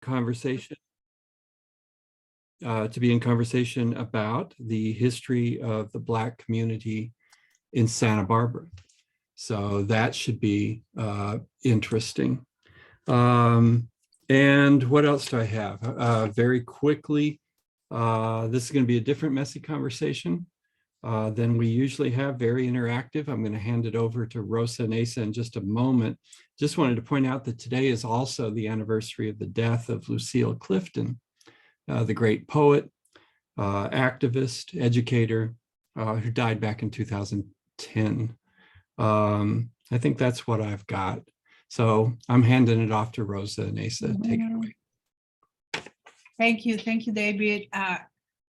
conversation, to be in conversation about the history of the Black community in Santa Barbara. So that should be interesting. And what else do I have? Very quickly, this is going to be a different messy conversation than we usually have, very interactive. I'm going to hand it over to Rosa Neza in just a moment. Just wanted to point out that today is also the anniversary of the death of Lucille Clifton, the great poet, activist, educator, who died back in 2010. I think that's what I've got. So I'm handing it off to Rosa Neza. Take it away. Thank you, David.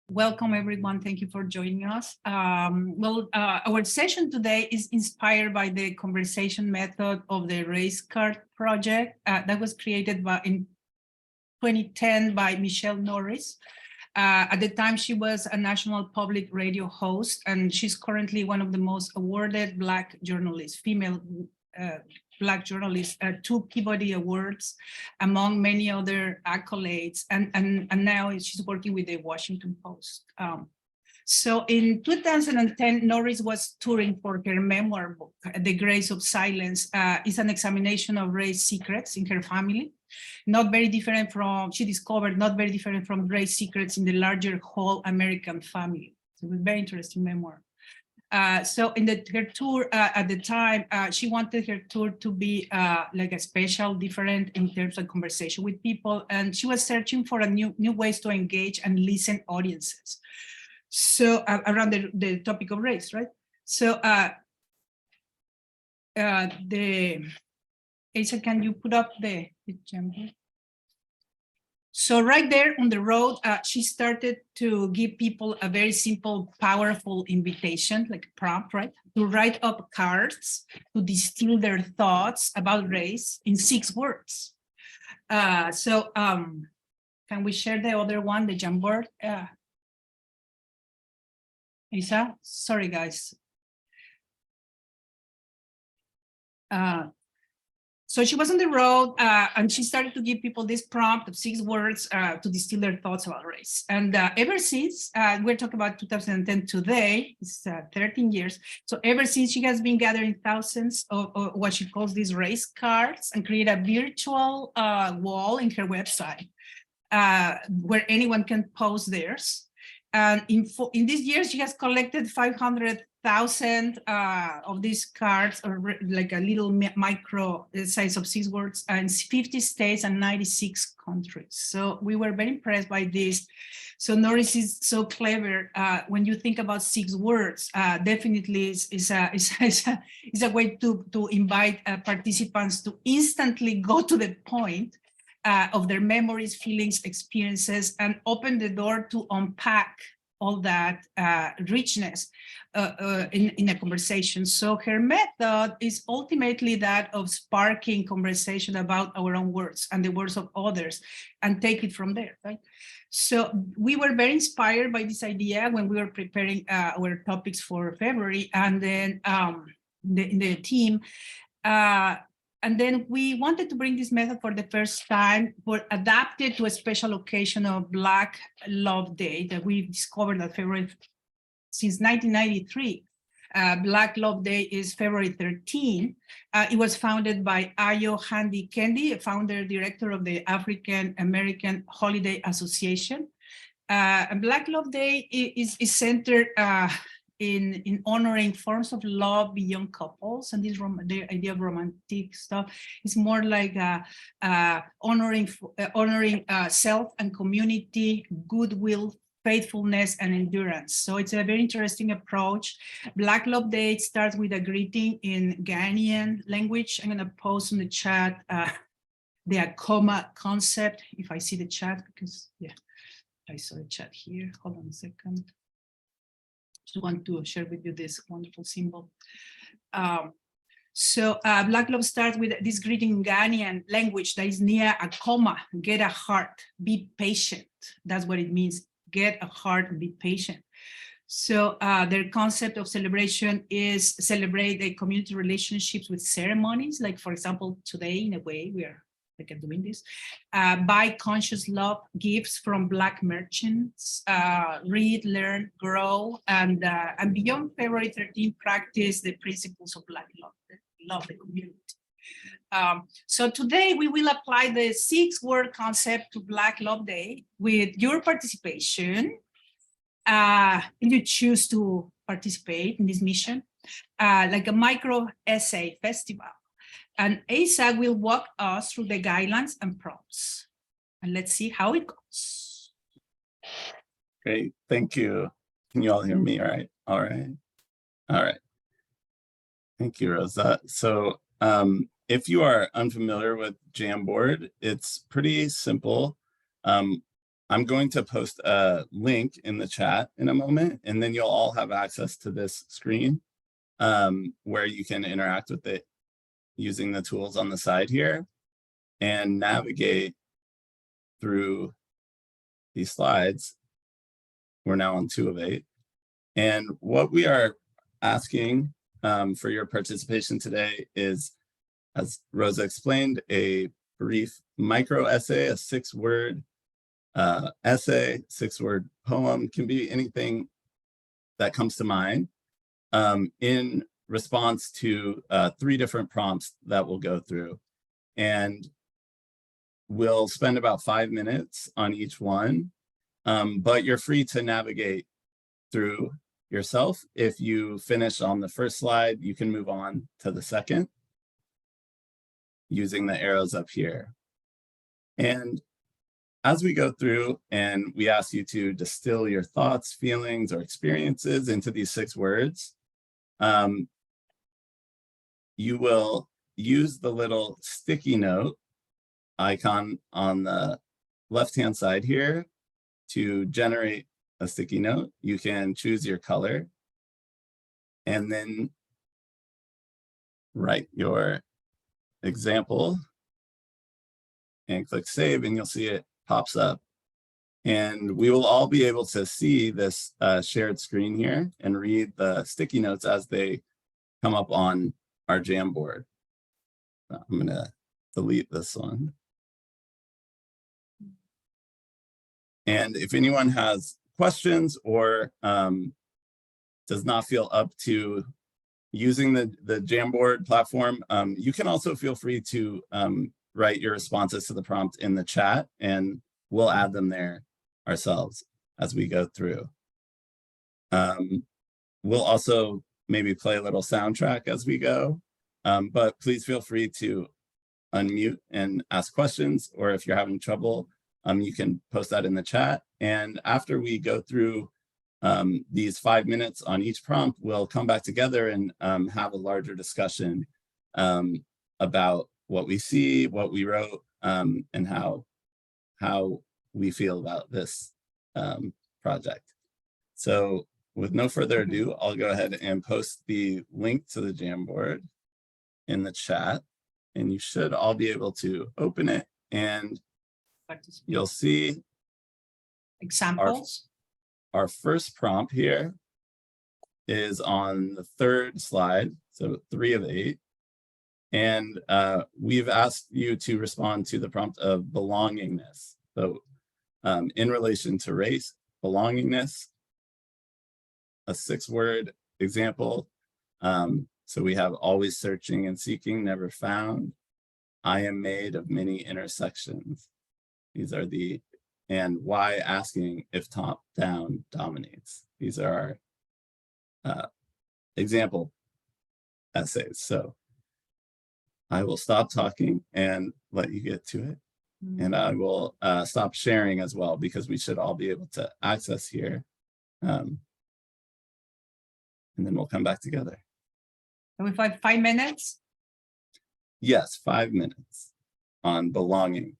Welcome, everyone. Thank you for joining us. Our session today is inspired by the conversation method of the Race Card Project that was created in 2010 by Michelle Norris. At the time, she was a national public radio host, and she's currently one of the most awarded Black journalists, female Black journalists, 2 Peabody Awards, among many other accolades. And now she's working with the Washington Post. So in 2010, Norris was touring for her memoir book, The Grace of Silence. Is an examination of race secrets in her family. Not very different from, she discovered, not very different from race secrets in the larger whole American family. So it was a very interesting memoir. So in her tour at the time, she wanted her tour to be like a special, different in terms of conversation with people. And she was searching for a new ways to engage and listen audiences. So around the topic of race, right? So Asa, can you put up the example? So right there on the road, she started to give people a very simple, powerful invitation, like a prompt, right? To write up cards, to distill their thoughts about race in 6 words. Can we share the other one, the Jamboard? Isa, sorry guys. So she was on the road and she started to give people this prompt of 6 words to distill their thoughts about race. And ever since, we're talking about 2010 today, it's 13 years. So ever since, she has been gathering thousands of what she calls these race cards and create a virtual wall in her website where anyone can post theirs. And in these years, she has collected 500,000 of these cards, or like a little micro size of 6 words, in 50 states and 96 countries. So we were very impressed by this. So Norris is so clever. When you think about 6 words, definitely is a way to invite participants to instantly go to the point of their memories, feelings, experiences, and open the door to unpack all that richness in a conversation. So her method is ultimately that of sparking conversation about our own words and the words of others and take it from there, right? So we were very inspired by this idea when we were preparing our topics for February, and then the team, and then we wanted to bring this method for the first time, but adapted to a special occasion of Black Love Day that we discovered that February, since 1993. Black Love Day is February 13. It was founded by Ayo Handi Kendi, a founder director of the African American Holiday Association. And Black Love Day is centered in honoring forms of love beyond couples, and this the idea of romantic stuff is more like honoring self and community, goodwill, faithfulness, and endurance. So it's a very interesting approach. Black Love Day starts with a greeting in Ghanaian language. I'm going to post in the chat the Akoma concept, if I see the chat, because yeah, I saw the chat here. Hold on a second. Just want to share with you this wonderful symbol. Black Love starts with this greeting in Ghanaian language that is near Akoma, get a heart, be patient. That's what it means, get a heart and be patient. So their concept of celebration is celebrate the community relationships with ceremonies. Like, for example, today, in a way, we are like I'm doing this, buy conscious love gifts from Black merchants, read, learn, grow, and beyond February 13, practice the principles of Black love, love the community. So today we will apply the 6-word concept to Black Love Day with your participation. If you choose to participate in this mission, like a micro essay festival. And Asa will walk us through the guidelines and prompts. And let's see how it goes. Great, thank you. Can you all hear me all right? All right. All right. Thank you, Rosa. So if you are unfamiliar with Jamboard, it's pretty simple. I'm going to post a link in the chat in a moment, and then you'll all have access to this screen where you can interact with it using the tools on the side here and navigate through these slides. We're now on 2 of 8. And what we are asking for your participation today is, as Rosa explained, a brief micro essay, a 6-word essay, 6-word poem, can be anything that comes to mind, in response to 3 different prompts that we'll go through. And we'll spend about 5 minutes on each one, but you're free to navigate through yourself. If you finish on the first slide, you can move on to the second using the arrows up here. And as we go through and we ask you to distill your thoughts, feelings, or experiences into these 6 words, you will use the little sticky note icon on the left-hand side here to generate a sticky note. You can choose your color and then write your example and click save, and you'll see it pops up. And we will all be able to see this shared screen here and read the sticky notes as they come up on our Jamboard. I'm gonna delete this one. And if anyone has questions or does not feel up to using the Jamboard platform, you can also feel free to write your responses to the prompt in the chat, and we'll add them there ourselves as we go through. We'll also maybe play a little soundtrack as we go, but please feel free to unmute and ask questions, or if you're having trouble, you can post that in the chat. And after we go through these 5 minutes on each prompt, we'll come back together and have a larger discussion about what we see, what we wrote, and how we feel about this project. So with no further ado, I'll go ahead and post the link to the Jamboard in the chat, and you should all be able to open it, and you'll see examples. Our first prompt here is on the 3rd slide, so 3 of 8. And we've asked you to respond to the prompt of belongingness. So in relation to race, belongingness, a 6-word example. So we have always searching and seeking, never found. I am made of many intersections. These are the, and why asking if top down dominates. These are our example essays. So I will stop talking and let you get to it. And I will stop sharing as well, because we should all be able to access here. And then we'll come back together. And we have 5 minutes. Yes, 5 minutes on belonging.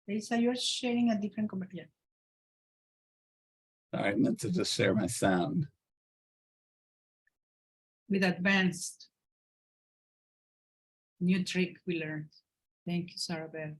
Lisa, you're sharing a different computer. All right, I meant to just share my sound. With advanced new trick we learned. Thank you, Sarah Beth.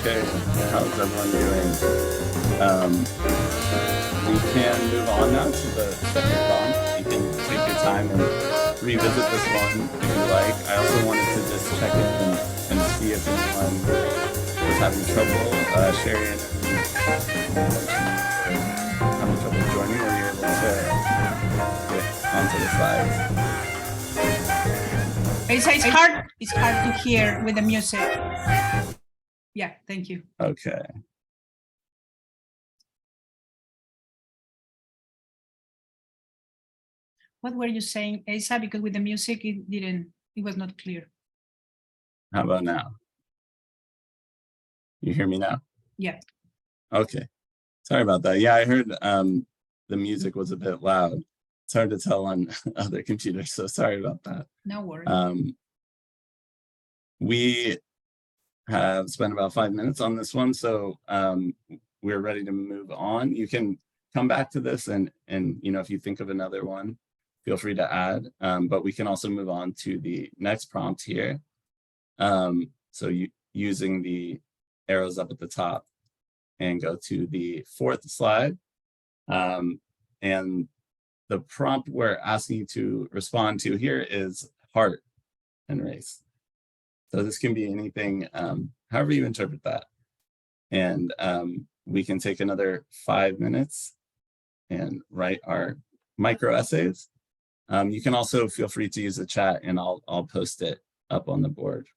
Okay, how's everyone doing? We can move on now to the second prompt. You can take your time and revisit this one if you like. I also wanted to just check in and see if anyone was having trouble. Sherry and having trouble joining. Were you able to get onto the slides? It's hard to hear with the music. Yeah, thank you. Okay. What were you saying, Asa? Because with the music, it was not clear. How about now? You hear me now? Yeah. Okay. Sorry about that. Yeah, I heard the music was a bit loud. It's hard to tell on other computers, so sorry about that. No worries. We have spent about 5 minutes on this one, so we're ready to move on. You can come back to this, and you know, if you think of another one, feel free to add. But we can also move on to the next prompt here. So using the arrows up at the top and go to the fourth slide. And the prompt we're asking you to respond to here is heart and race. So this can be anything, however you interpret that. And we can take another 5 minutes and write our micro essays. You can also feel free to use the chat, and I'll post it up on the board.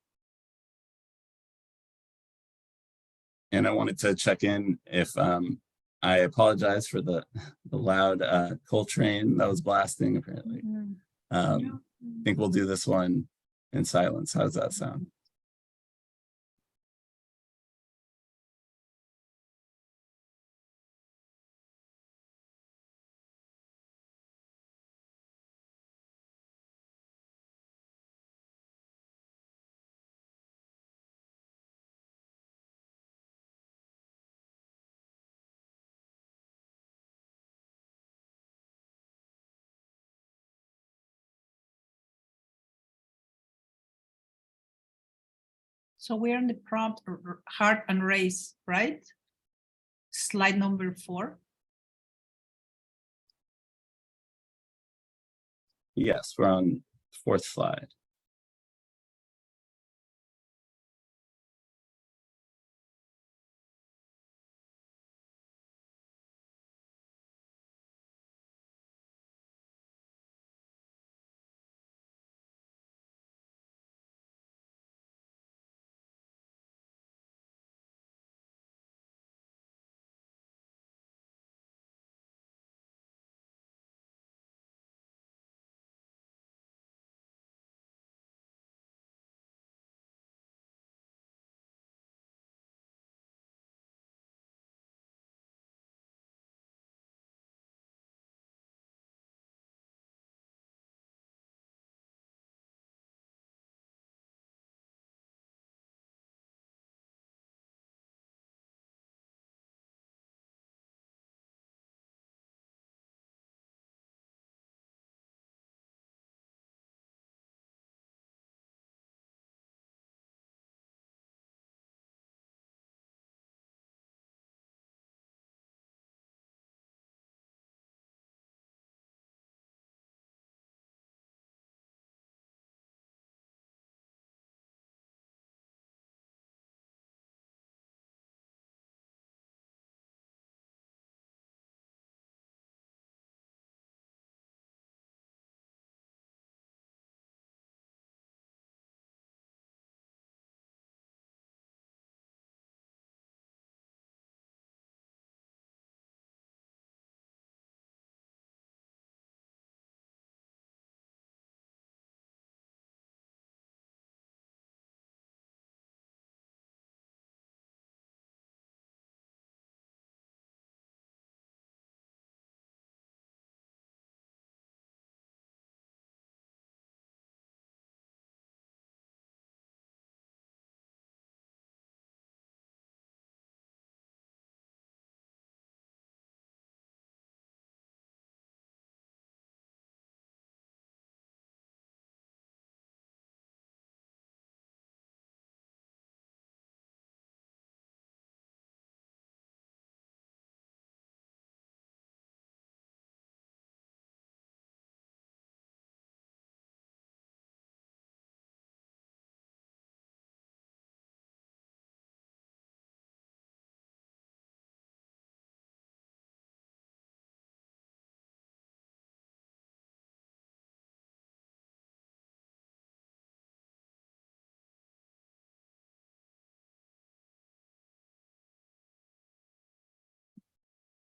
And I wanted to check in if I apologize for the loud Coltrane that was blasting apparently. I think we'll do this one in silence. How does that sound? So we're in the prompt heart and race, right? Slide number 4. Yes, we're on fourth slide.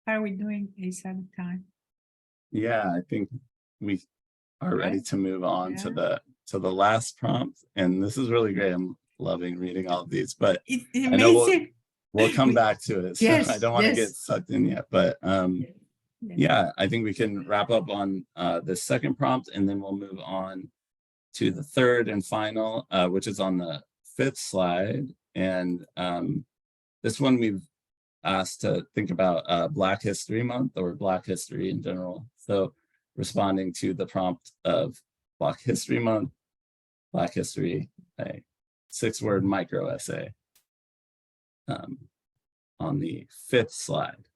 How are we doing, Asa, with time? Yeah, I think we are ready Okay. to move on Yeah. to the last prompt. And this is really great. I'm loving reading all of these, but It's I know amazing. we'll come We- back to it. So I Yes, don't want to get yes. sucked in yet, but Yes. yeah, I think we can wrap up on the second prompt, and then we'll move on to the third and final, which is on the fifth slide. And this one we've asked to think about Black History Month or Black history in general. So responding to the prompt of Black History Month, Black history, a 6-word micro essay on the fifth slide.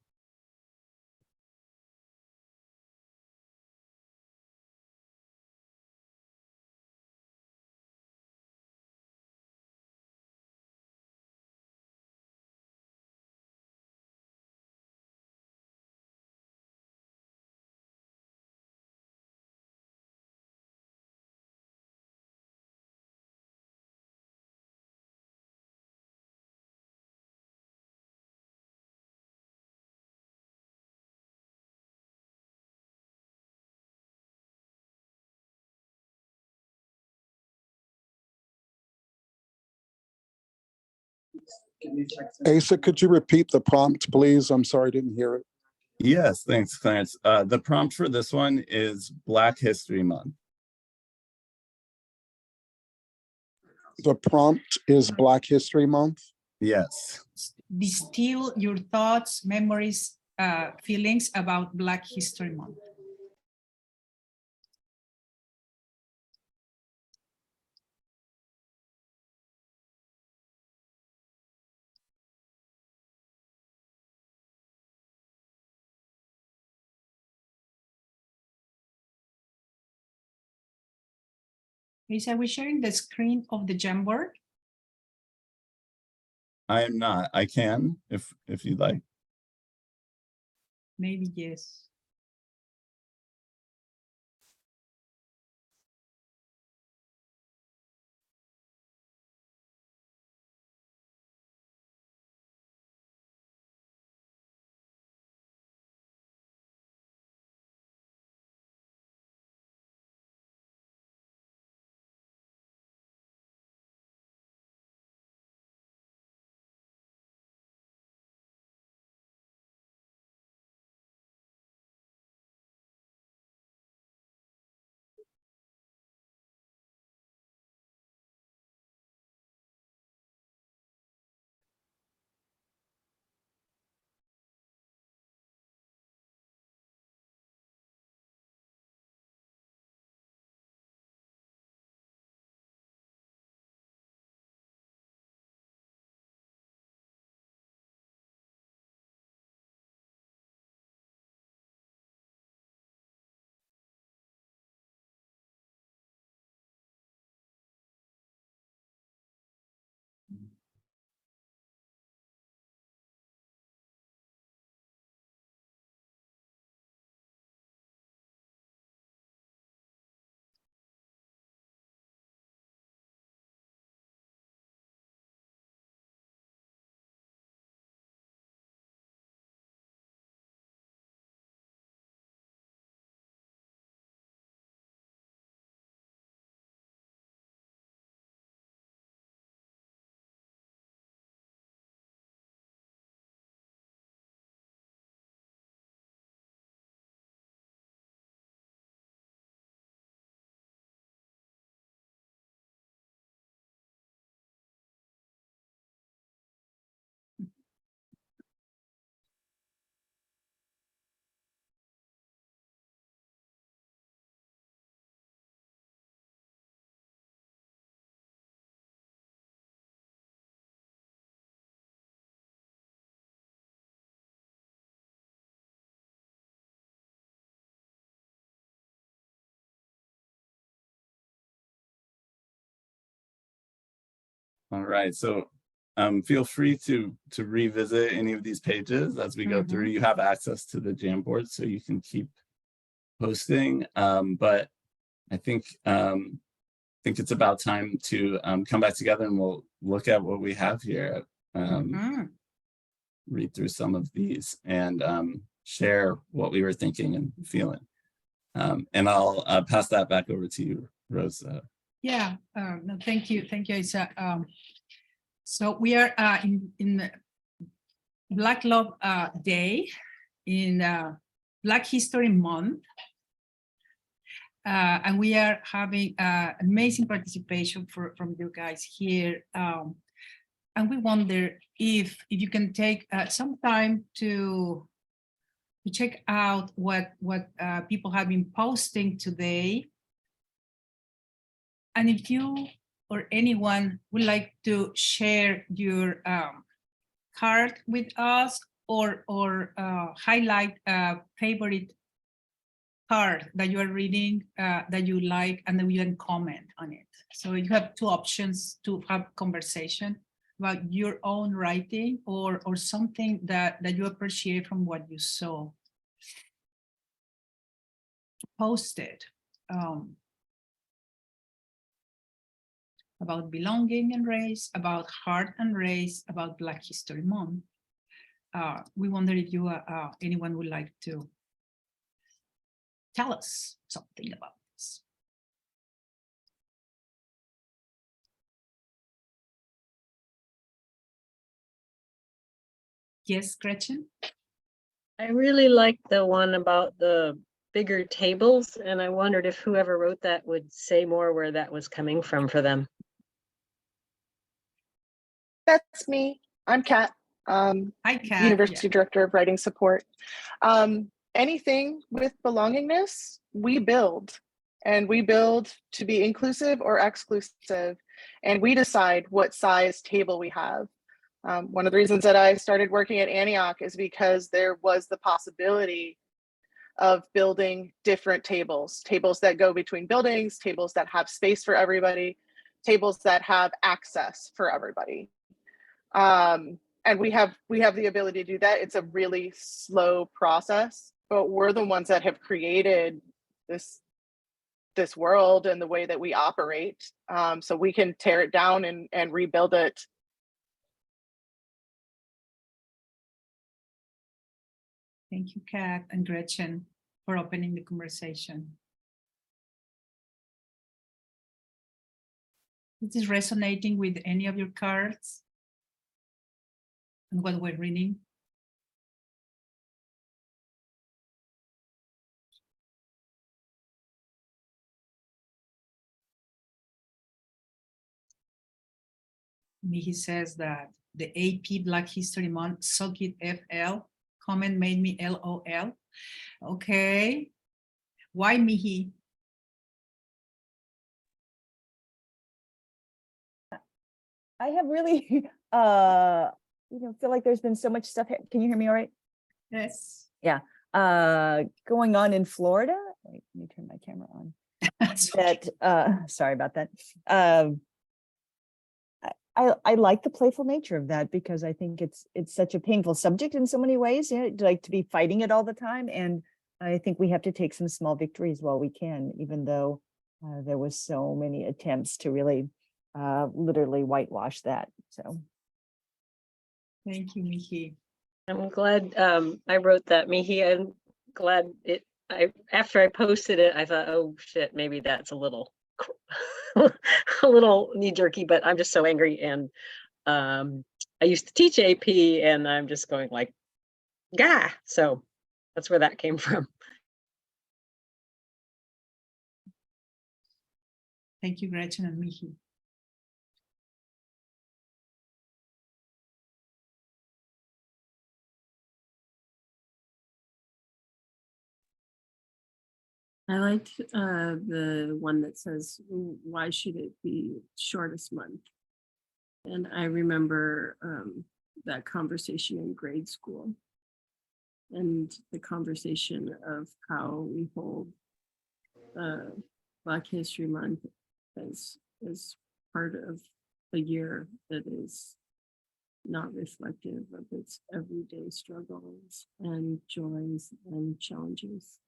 Asa, could you repeat the prompt, please? I'm sorry, I didn't hear it. Yes, thanks, Clarence. The prompt for this one is Black History Month. The prompt is Black History Month. Yes. Distill your thoughts, memories, feelings about Black History Month. Lisa, are we sharing the screen of the Jamboard? I am not. I can if you'd like. Maybe yes. All right. So feel free to revisit any of these pages as we go through. You have access to the Jamboard, so you can keep posting. But I think it's about time to come back together, and we'll look at what we have here. Read through some of these and share what we were thinking and feeling. And I'll pass that back over to you, Rosa. Yeah, no, thank you, Isa. So we are in the Black Love Day, in Black History Month, and we are having amazing participation from you guys here. And we wonder if you can take some time to check out what people have been posting today. And if you or anyone would like to share your card with us, or highlight a favorite card that you are reading that you like, and then you can comment on it. So you have two options to have conversation about your own writing, or something that you appreciate from what you saw posted. About belonging and race, about heart and race, about Black History Month. We wonder if you, anyone would like to tell us something about this. Yes, Gretchen? I really liked the one about the bigger tables, and I wondered if whoever wrote that would say more where that was coming from for them. That's me. I'm Kat, Hi, Kat. University Director of Writing Support. Anything with belongingness, we build. And we build to be inclusive or exclusive. And we decide what size table we have. One of the reasons that I started working at Antioch is because there was the possibility of building different tables that go between buildings, tables that have space for everybody, tables that have access for everybody. And we have the ability to do that. It's a really slow process, but we're the ones that have created this world and the way that we operate. So we can tear it down and rebuild it. Thank you, Kat and Gretchen, for opening the conversation. Is this resonating with any of your cards and what we're reading? Mihi says that the AP Black History Month, suck it FL, comment made me LOL. Okay. Why Mihi? I have really, feel like there's been so much stuff. Can you hear me all right? Yes. Going on in Florida. Wait, let me turn my camera on. Sorry about that. I like the playful nature of that, because I think it's such a painful subject in so many ways. Like to be fighting it all the time. And I think we have to take some small victories while we can, even though there was so many attempts to really literally whitewash that. So Thank you, Mihi. I'm glad I wrote that, Mihi. I'm glad after I posted it, I thought, oh shit, maybe that's a little knee-jerky, but I'm just so angry. And I used to teach AP, and I'm just going like, gah. So that's where that came from. Thank you, Gretchen and Mihi. I liked the one that says, why should it be shortest month? And I remember that conversation in grade school, and the conversation of how we hold Black History Month as part of a year that is not reflective of its everyday struggles and joys and challenges.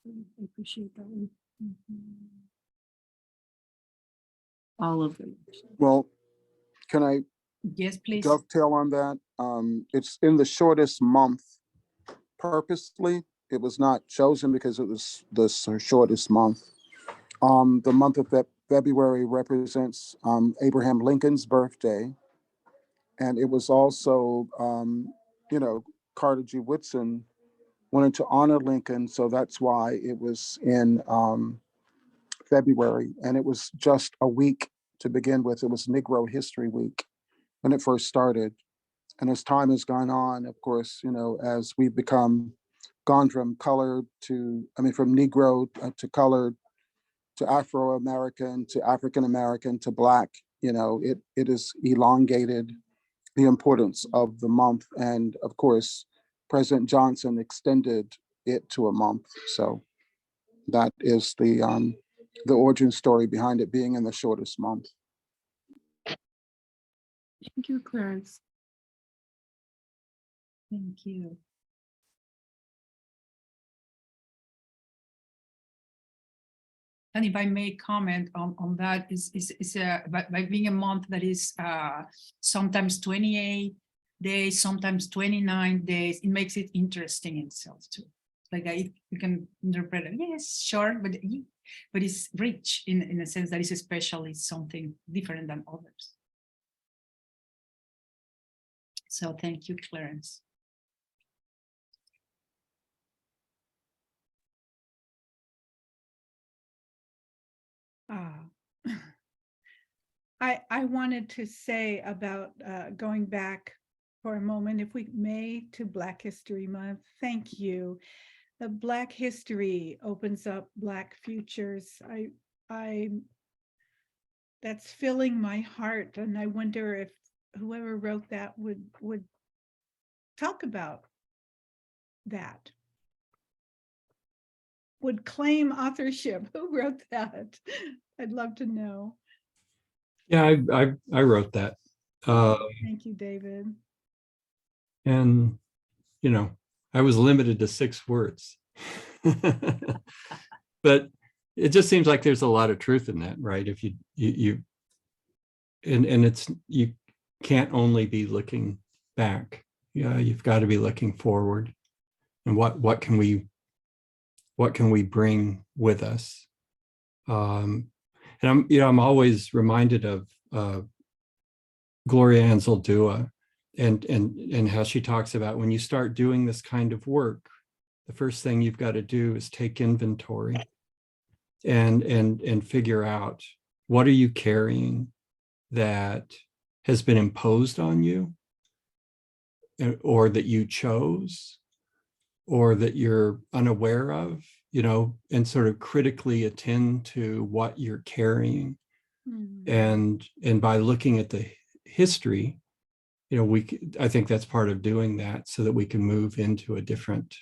I appreciate that one. All of them. Actually. Well, can I Yes, please. dovetail on that? It's in the shortest month purposely It was not chosen because it was the shortest month. The month of February represents Abraham Lincoln's birthday. And it was also, Carter G. Woodson wanted to honor Lincoln. So that's why it was in February. And it was just a week to begin with. It was Negro History Week when it first started. And as time has gone on, of course, as we've gone from colored from Negro to colored to Afro-American to African-American to Black, it is elongated the importance of the month. And of course, President Johnson extended it to a month. So that is the origin story behind it being in the shortest month. Thank you, Clarence. Thank you. And if I may comment on that, is by being a month that is sometimes 28 days, sometimes 29 days, it makes it interesting in itself too. Like you can interpret it, yes, short, but it's rich in a sense that it's especially something different than others. So thank you, Clarence. I wanted to say about going back for a moment, if we may, to Black History Month. Thank you. The Black history opens up Black futures. That's filling my heart, and I wonder if whoever wrote that would talk about that. Would claim authorship. Who wrote that? I'd love to know. Yeah, I wrote that. Thank you, David. And, I was limited to 6 words. But it just seems like there's a lot of truth in that, right? If you can't only be looking back. Yeah, you've got to be looking forward. And what can we bring with us? And I'm always reminded of Gloria Anzaldúa and how she talks about when you start doing this kind of work, the first thing you've got to do is take inventory and figure out, what are you carrying that has been imposed on you, or that you chose, or that you're unaware of, and sort of critically attend to what you're carrying. And by looking at the history, I think that's part of doing that, so that we can move into a different,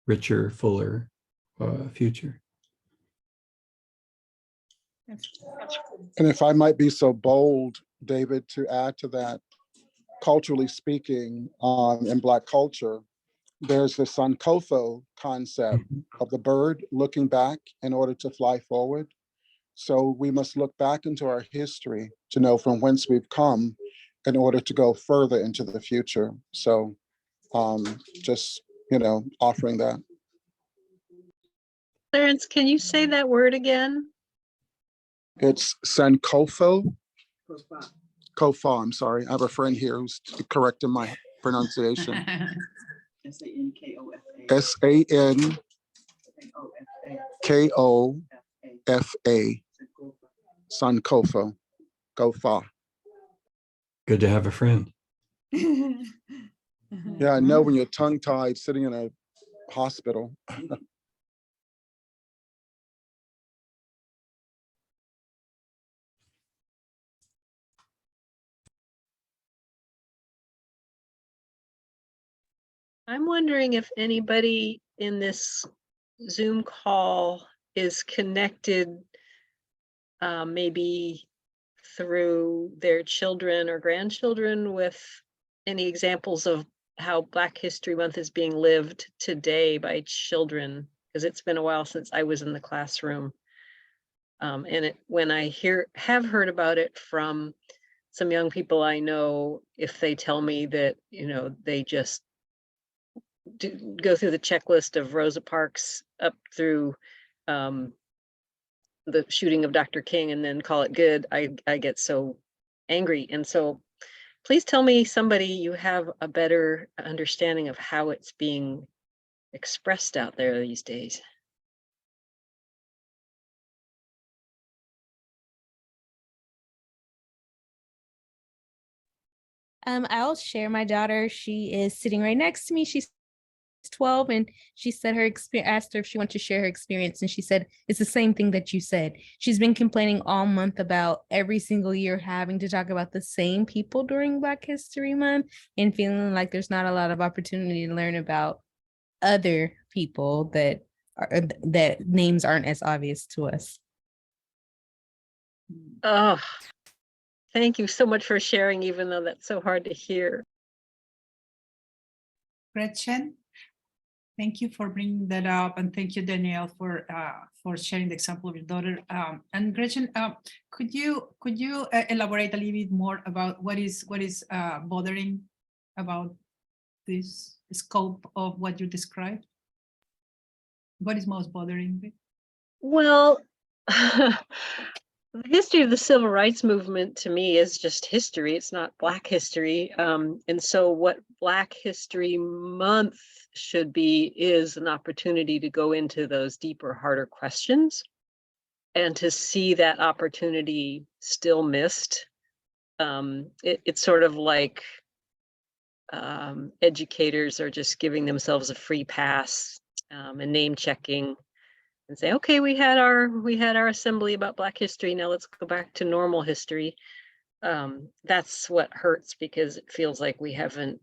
richer, fuller future. And if I might be so bold, David, to add to that, culturally speaking, in Black culture, there's the Sankofa concept of the bird looking back in order to fly forward. So we must look back into our history to know from whence we've come in order to go further into the future. So just, offering that. Clarence, can you say that word again? It's Sankofa. Kofa, I'm sorry. I have a friend here who's correcting my pronunciation. Sankofa. Sankofa. Kofa. Good to have a friend. Yeah, I know when you're tongue-tied sitting in a hospital. I'm wondering if anybody in this Zoom call is connected, maybe through their children or grandchildren, with any examples of how Black History Month is being lived today by children, because it's been a while since I was in the classroom. And when I have heard about it from some young people I know, if they tell me that, they just go through the checklist of Rosa Parks up through the shooting of Dr. King and then call it good, I get so angry. And so please tell me, somebody, you have a better understanding of how it's being expressed out there these days. I'll share my daughter. She is sitting right next to me. She's 12, and she said her experience, asked her if she wanted to share her experience, and she said it's the same thing that you said. She's been complaining all month about every single year having to talk about the same people during Black History Month and feeling like there's not a lot of opportunity to learn about other people that names aren't as obvious to us. Oh, thank you so much for sharing, even though that's so hard to hear. Gretchen, thank you for bringing that up, and thank you, Danielle, for sharing the example of your daughter. And Gretchen, could you elaborate a little bit more about what is bothering about this scope of what you described? What is most bothering? Well, the history of the civil rights movement to me is just history. It's not Black history. And so what Black History Month should be is an opportunity to go into those deeper, harder questions, and to see that opportunity still missed. It's sort of like educators are just giving themselves a free pass and name checking and say, okay, we had our assembly about Black history. Now let's go back to normal history. That's what hurts, because it feels like we haven't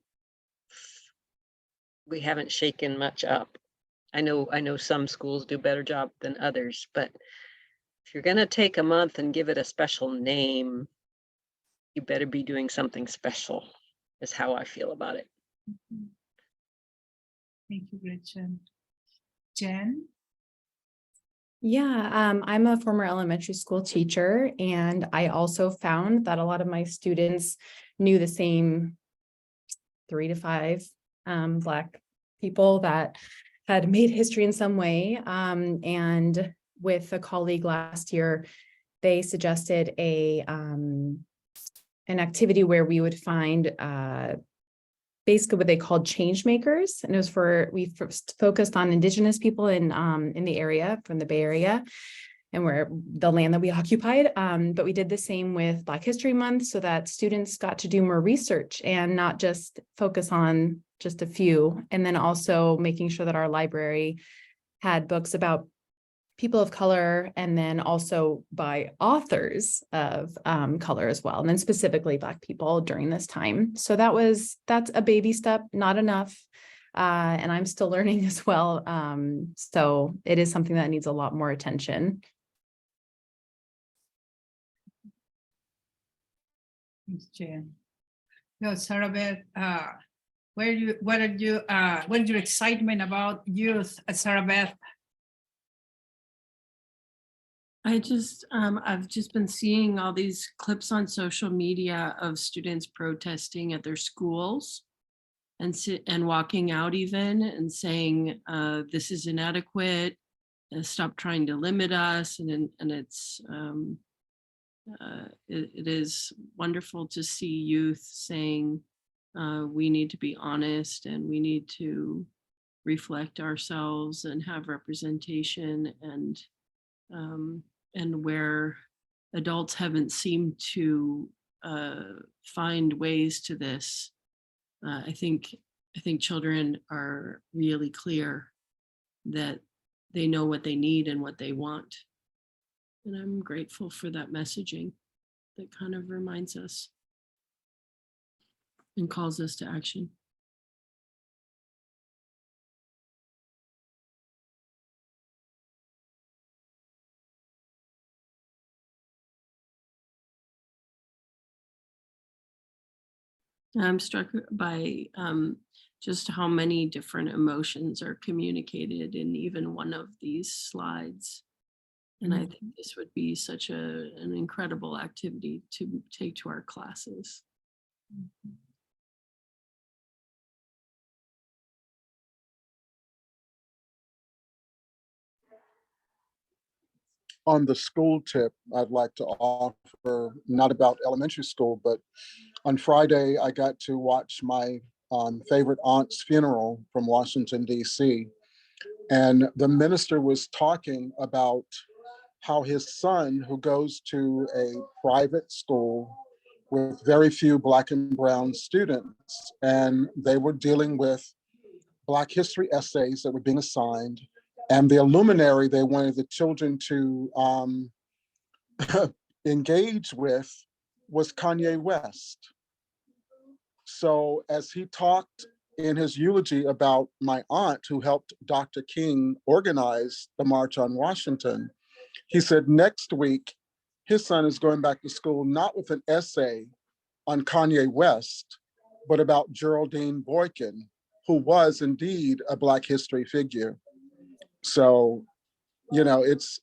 shaken much up. I know some schools do a better job than others, but if you're going to take a month and give it a special name, you better be doing something special, is how I feel about it. Thank you, Gretchen. Jen? Yeah, I'm a former elementary school teacher, and I also found that a lot of my students knew the same 3 to 5 Black people that had made history in some way. And with a colleague last year, they suggested an activity where we would find basically what they called change makers. And it was we first focused on Indigenous people in the area, from the Bay Area, and where the land that we occupied. But we did the same with Black History Month, so that students got to do more research and not just focus on just a few. And then also making sure that our library had books about people of color, and then also by authors of color as well, and then specifically Black people during this time. So that's a baby step, not enough. And I'm still learning as well. So it is something that needs a lot more attention. Thanks, Jen. No, Sarah Beth, what is your excitement about youth, Sarah Beth? I've just been seeing all these clips on social media of students protesting at their schools and walking out even and saying, this is inadequate, stop trying to limit us. And it's, it is wonderful to see youth saying, we need to be honest, and we need to reflect ourselves and have representation, and where adults haven't seemed to find ways to this. I think children are really clear that they know what they need and what they want. And I'm grateful for that messaging that kind of reminds us and calls us to action. I'm struck by just how many different emotions are communicated in even one of these slides. And I think this would be such an incredible activity to take to our classes. on the school tip, I'd like to offer, not about elementary school, but on Friday, I got to watch my favorite aunt's funeral from Washington, D.C. And the minister was talking about how his son, who goes to a private school with very few Black and brown students, and they were dealing with Black history essays that were being assigned, and the luminary they wanted the children to engage with was Kanye West. So as he talked in his eulogy about my aunt who helped Dr. King organize the March on Washington, he said next week, his son is going back to school, not with an essay on Kanye West, but about Geraldine Boykin, who was indeed a Black history figure. So, you know, it's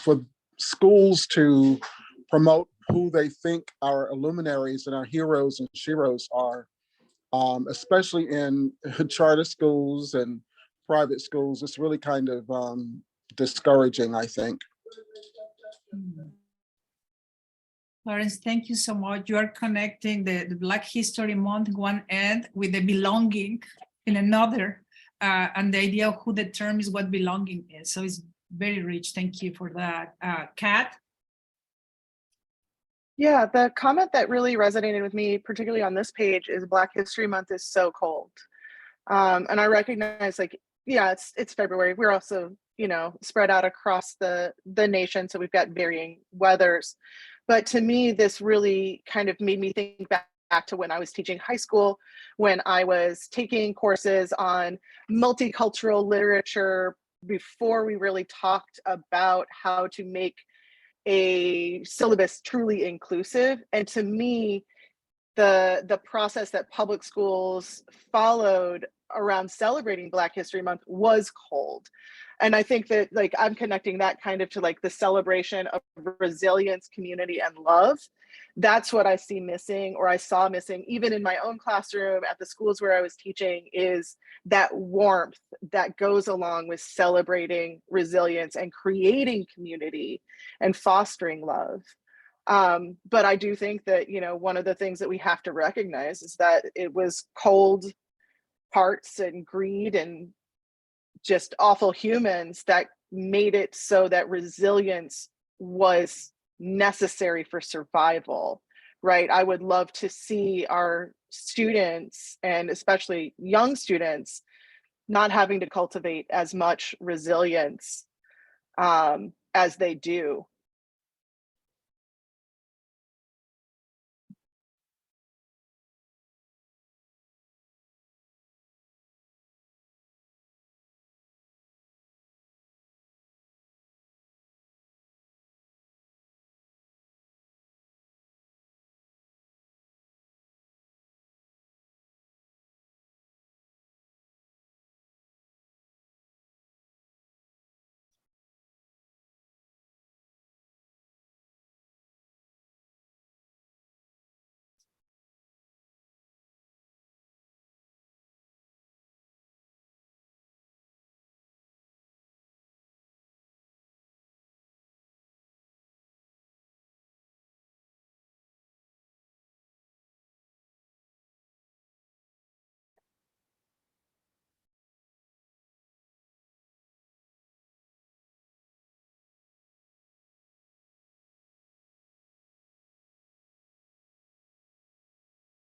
for schools to promote who they think our luminaries and our heroes and sheroes are, especially in charter schools and private schools. It's really kind of discouraging, I think. Lawrence, thank you so much. You are connecting the Black History Month one end with the belonging in another, and the idea of who determines what belonging is. So it's very rich. Thank you for that. Kat? Yeah, the comment that really resonated with me, particularly on this page, is Black History Month is so cold. And I recognize, like, yeah, it's February. We're also, you know, spread out across the nation, so we've got varying weathers. But to me, this really kind of made me think back to when I was teaching high school, when I was taking courses on multicultural literature before we really talked about how to make a syllabus truly inclusive. And to me, the process that public schools followed around celebrating Black History Month was cold. And I think that, like, I'm connecting that kind of to like the celebration of resilience, community, and love. That's what I see missing, or I saw missing, even in my own classroom at the schools where I was teaching, is that warmth that goes along with celebrating resilience and creating community and fostering love. But I do think that, you know, one of the things that we have to recognize is that it was cold hearts and greed and just awful humans that made it so that resilience was necessary for survival, right? I would love to see our students, and especially young students, not having to cultivate as much resilience as they do.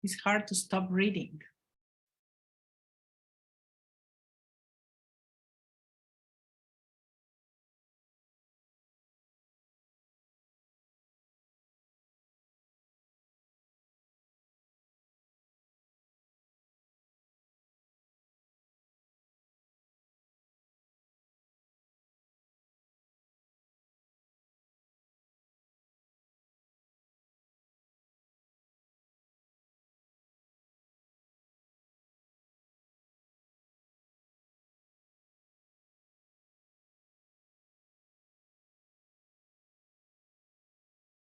It's hard to stop reading.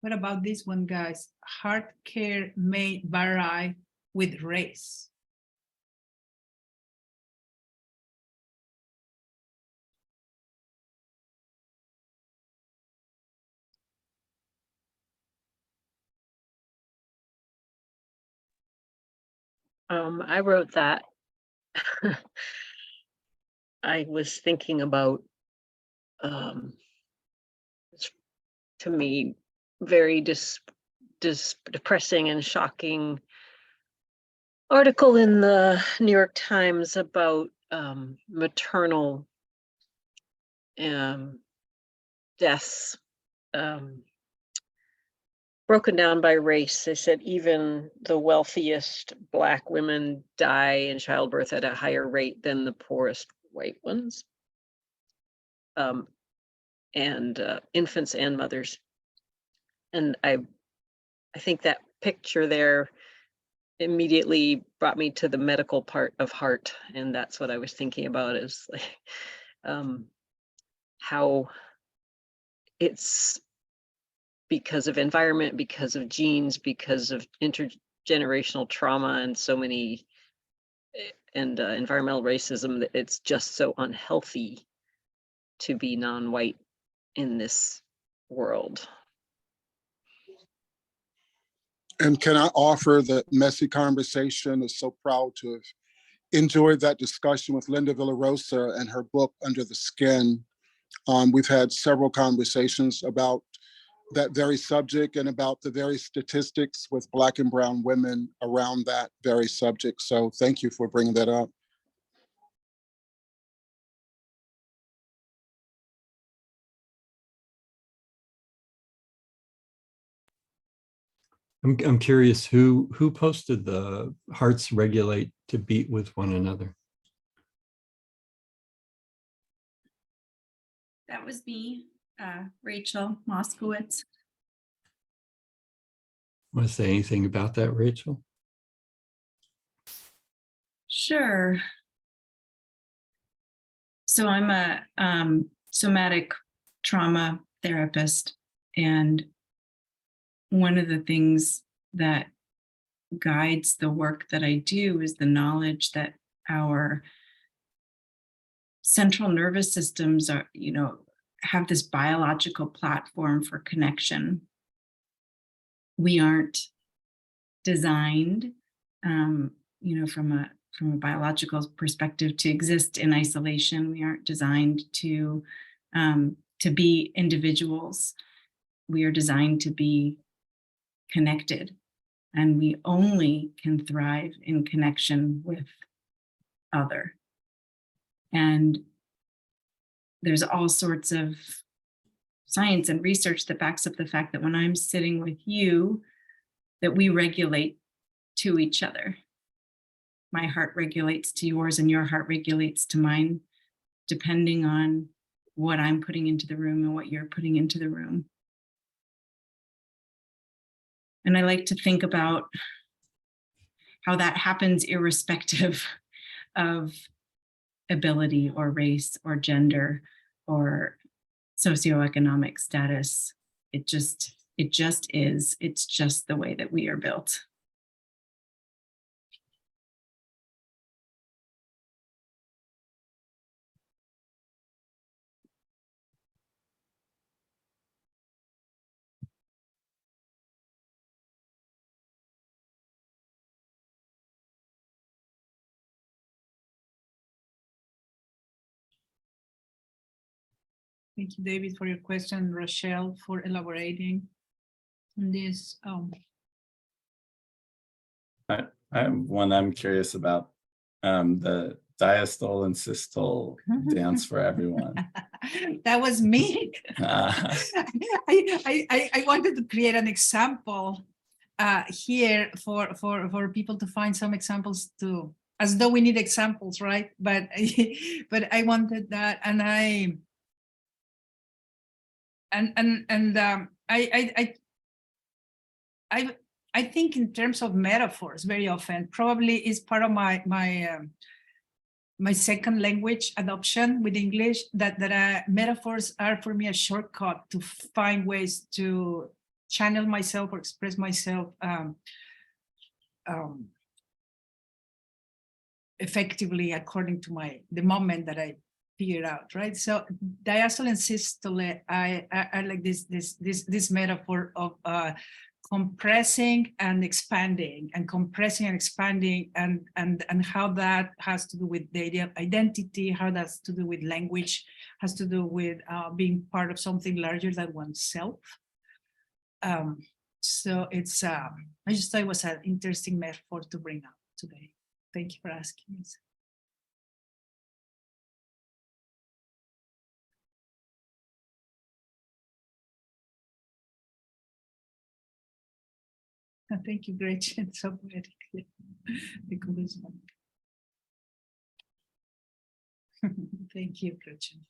What about this one, guys? Heart care may vary with race. I wrote that. I was thinking about, it's, to me, very depressing and shocking article in the New York Times about maternal deaths, broken down by race. They said even the wealthiest Black women die in childbirth at a higher rate than the poorest white ones, and infants and mothers. And I think that picture there immediately brought me to the medical part of heart, and that's what I was thinking about, is like how it's because of environment, because of genes, because of intergenerational trauma, and so many, and environmental racism, that it's just so unhealthy to be non-white in this world. And can I offer that Messy Conversation is so proud to have enjoyed that discussion with Linda Villarosa and her book, Under the Skin. We've had several conversations about that very subject and about the very statistics with Black and brown women around that very subject. So thank you for bringing that up. I'm curious who posted the hearts regulate to beat with one another. That was me, Rachel Moskowitz. Want to say anything about that, Rachel? Sure. So I'm a somatic trauma therapist, and one of the things that guides the work that I do is the knowledge that our central nervous systems are, have this biological platform for connection. We aren't designed, from a biological perspective, to exist in isolation. We aren't designed to be individuals. We are designed to be connected, and we only can thrive in connection with other. And there's all sorts of science and research that backs up the fact that when I'm sitting with you, that we regulate to each other. My heart regulates to yours and your heart regulates to mine, depending on what I'm putting into the room and what you're putting into the room. And I like to think about how that happens irrespective of ability or race or gender or socioeconomic status. It just is. It's just the way that we are built. Thank you, David, for your question. Rochelle, for elaborating on this. I have one I'm curious about, the diastole and systole dance for everyone. That was me. Ah. I wanted to create an example here for people to find some examples too, as though we need examples, right? But I wanted that, and I think in terms of metaphors very often, probably is part of my second language adoption with English, that metaphors are for me a shortcut to find ways to channel myself or express myself effectively according to the moment that I figure out, right? So diastole and systole, I like this metaphor of compressing and expanding and compressing and expanding, and how that has to do with the idea of identity, how that's to do with language, has to do with being part of something larger than oneself. So it's, I just thought it was an interesting metaphor to bring up today. Thank you for asking me. Thank you, Gretchen, so poetically. Thank you, Gretchen.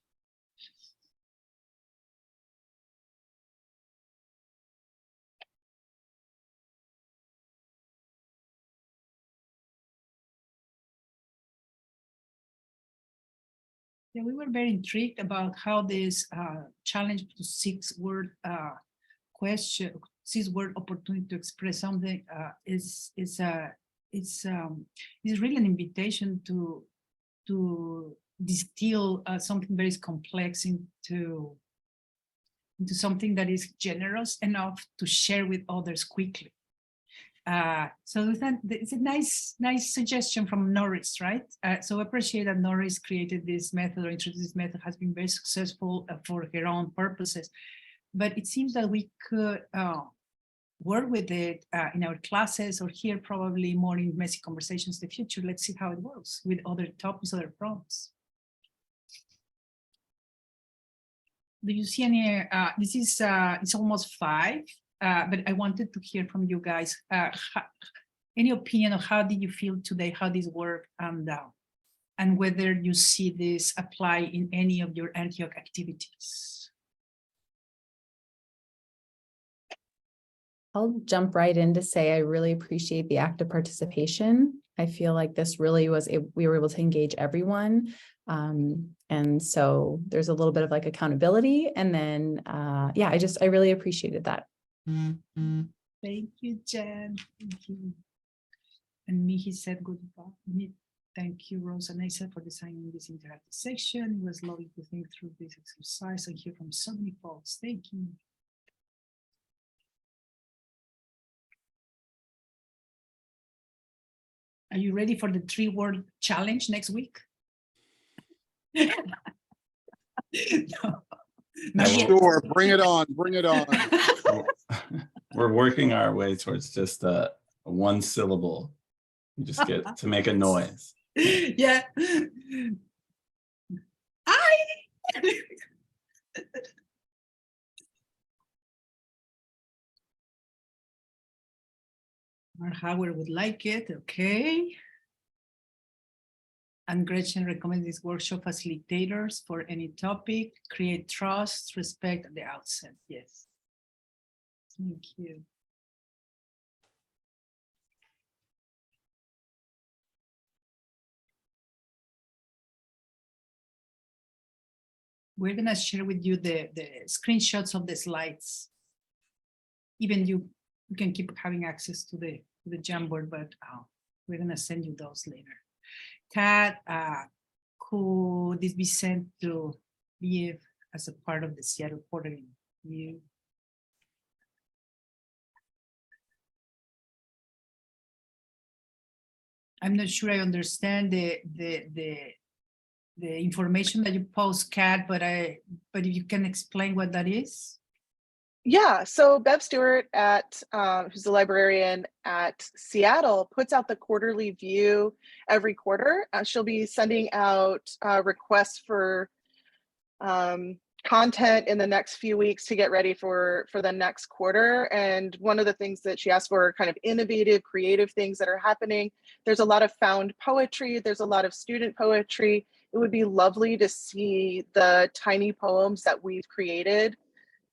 Yeah, we were very intrigued about how this challenge to 6-word question, 6-word opportunity to express something is really an invitation to distill something very complex into something that is generous enough to share with others quickly. So it's a nice suggestion from Norris, right? So I appreciate that Norris created this method or introduced this method, has been very successful for her own purposes. But it seems that we could work with it in our classes, or here probably more in messy conversations in the future. Let's see how it works with other topics, other prompts. Do you see any, this is, it's almost 5, but I wanted to hear from you guys, any opinion of how did you feel today, how this worked, and whether you see this apply in any of your Antioch activities. I'll jump right in to say I really appreciate the active participation. I feel like this really was, we were able to engage everyone. And so there's a little bit of like accountability. And then, yeah, I really appreciated that. Thank you, Jen. Thank you. And Mihi said goodbye. Thank you, Rosa and Asa, for designing this interactive section. It was lovely to think through this exercise and hear from so many folks. Thank you. Are you ready for the 3-word challenge next week? No. Sure, bring it on, bring it on. We're working our way towards just a 1-syllable. You just get to make a noise. Yeah. Or Howard would like it, okay. And Gretchen recommends these workshop facilitators for any topic, create trust, respect at the outset, yes. Thank you. We're gonna share with you the screenshots of the slides. Even you can keep having access to the Jamboard, but we're gonna send you those later. Kat, could this be sent to Liev as a part of the Seattle Quarterly Review? I'm not sure I understand the information that you post, Kat, but if you can explain what that is. Yeah, so Bev Stewart who's the librarian at Seattle, puts out the Quarterly View every quarter. She'll be sending out requests for content in the next few weeks to get ready for the next quarter. And one of the things that she asked for are kind of innovative, creative things that are happening. There's a lot of found poetry. There's a lot of student poetry. It would be lovely to see the tiny poems that we've created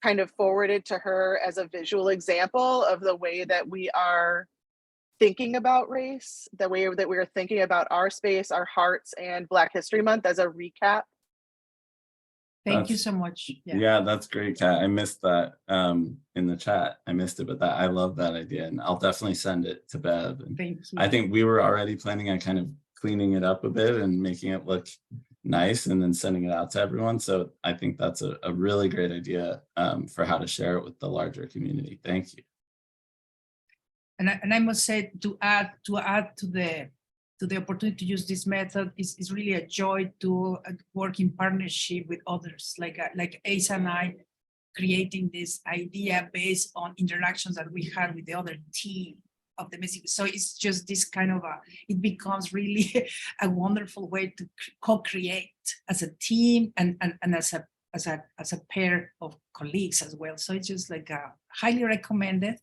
kind of forwarded to her as a visual example of the way that we are thinking about race, the way that we are thinking about our space, our hearts, and Black History Month as a recap. Thank you so much. Yeah, that's great, Kat. I missed that in the chat. I missed it, but I love that idea, and I'll definitely send it to Bev. And thank you. I think we were already planning on kind of cleaning it up a bit and making it look nice and then sending it out to everyone. So I think that's a really great idea for how to share it with the larger community. Thank you. and I must say, to add to the opportunity to use this method is really a joy to work in partnership with others, like Asa and I, creating this idea based on interactions that we had with the other team of the music. So it's just this kind of it becomes really a wonderful way to co-create as a team and as a pair of colleagues as well. So it's just like highly recommended.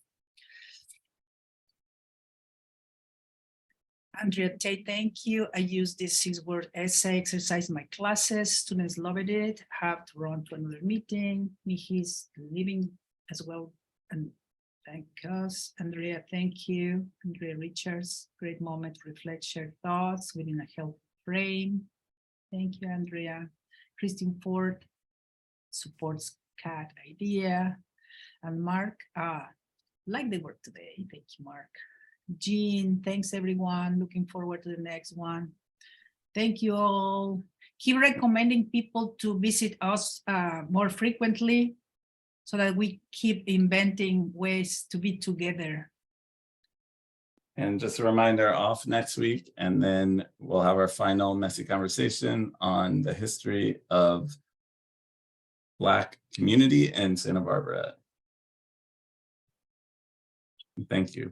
Andrea Tate, thank you. I use this 6-word essay exercise in my classes. Students loved it. Have to run to another meeting. Mihi's leaving as well. And thank us. Andrea, thank you. Andrea Richards, great moment to reflect, share thoughts within a healthy frame. Thank you, Andrea. Christine Ford supports CAT idea. And Mark, like the work today. Thank you, Mark. Jean, thanks everyone. Looking forward to the next one. Thank you all. Keep recommending people to visit us more frequently so that we keep inventing ways to be together. And just a reminder, off next week, and then we'll have our final messy conversation on the history of Black community in Santa Barbara. Thank you.